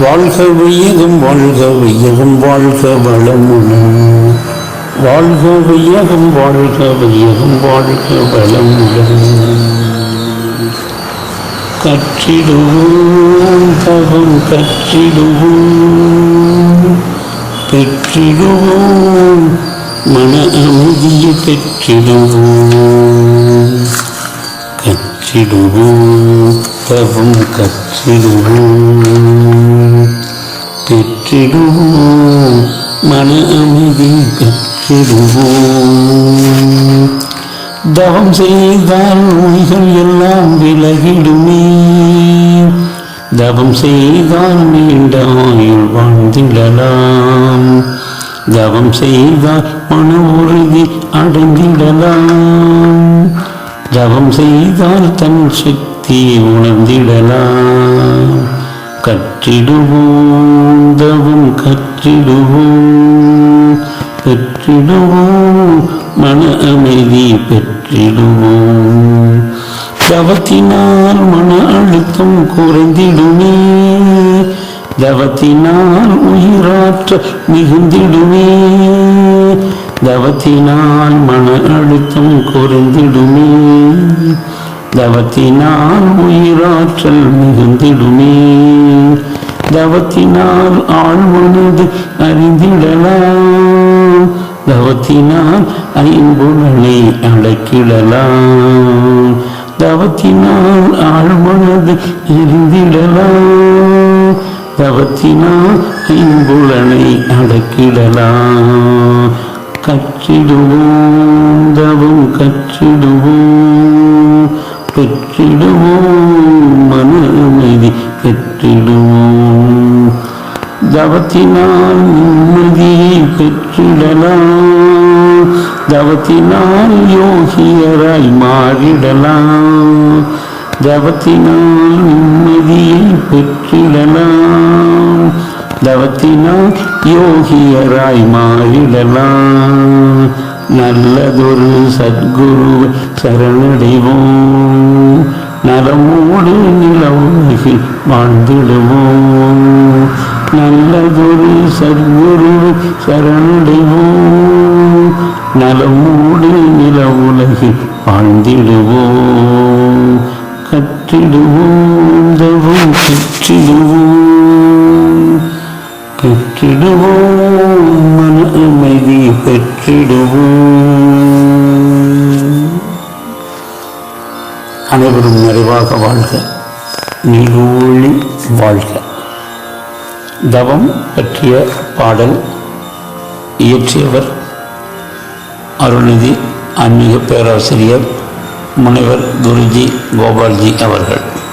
வாழ்க வையகம் வாழ்க வையகம் வாழ்க வளமுடன். வாழ்க வையகம் வாழ்க வையகம் வாழ்க வளமுடன். கற்றிடுவோம் தவம் கற்றிடுவோம், பெற்றிடுவோம் மன அமைதியை பெற்றிடுவோம். கற்றிடுவோம் தவம் கற்றிடுவோம், பெற்றிடுவோம் மன அமைதி பெற்றிடுவோம். தவம் செய்தால் நோய்கள் எல்லாம் விலகிடுமே, தவம் செய்தால் நீண்ட ஆயுள் வாழ்ந்திடலாம். தவம் செய்தால் மன உறுதி அடைந்திடலாம். தவம் செய்தால் தன் சக்தியை உணர்ந்திடலாம். கற்றிடுவோம் தவம் கற்றிடுவோம், பெற்றிடுவோம் மன அமைதி பெற்றிடுவோம். தவத்தினால் மன அழுத்தம் குறைந்திடுமே, தவத்தினால் உயிராற்ற மிகுந்திடுமே. தவத்தினால் மன அழுத்தம் குறைந்திடுமே, தவத்தினால் உயிராற்றல் மிகுந்திடுமே. தவத்தினால் ஆழ்மனது அறிந்திடலாம். தவத்தினால் ஐம்புலனை அடக்கிடலாம். தவத்தினால் ஆழ்மனது அறிந்திடலாம். தவத்தினால் ஐம்புலனை அடக்கிடலாம். கற்றிடுவோம் தவம் கற்றிடுவோம், பெற்றிடுவோம் மன அமைதி பெற்றிடுவோம். தவத்தினால் நிம்மதியை பெற்றிடலாம். தவத்தினால் யோகியராய் மாறிடலாம். தவத்தினால் நிம்மதியை பெற்றிடலாம். தவத்தினால் யோகியராய் மாறிடலாம். நல்லதொரு சத்குருவை சரணடைவோம், நலமோடு நிலவுலகில் வாழ்ந்திடுவோம். நல்லதொரு சத்குருவை சரணடைவோம், நலமோடு நிலவுலகில் வாழ்ந்திடுவோம். கற்றிடுவோம் தவம் கற்றிடுவோம், பெற்றிடுவோம் மன அமைதி பெற்றிடுவோம். அனைவரும் நிறைவாக வாழ்க, நீடூழி வாழ்க. தவம் பற்றிய பாடல் இயற்றியவர் அருள்நிதி ஆன்மீக பேராசிரியர் முனைவர் குருஜி கோபால்ஜி அவர்கள்.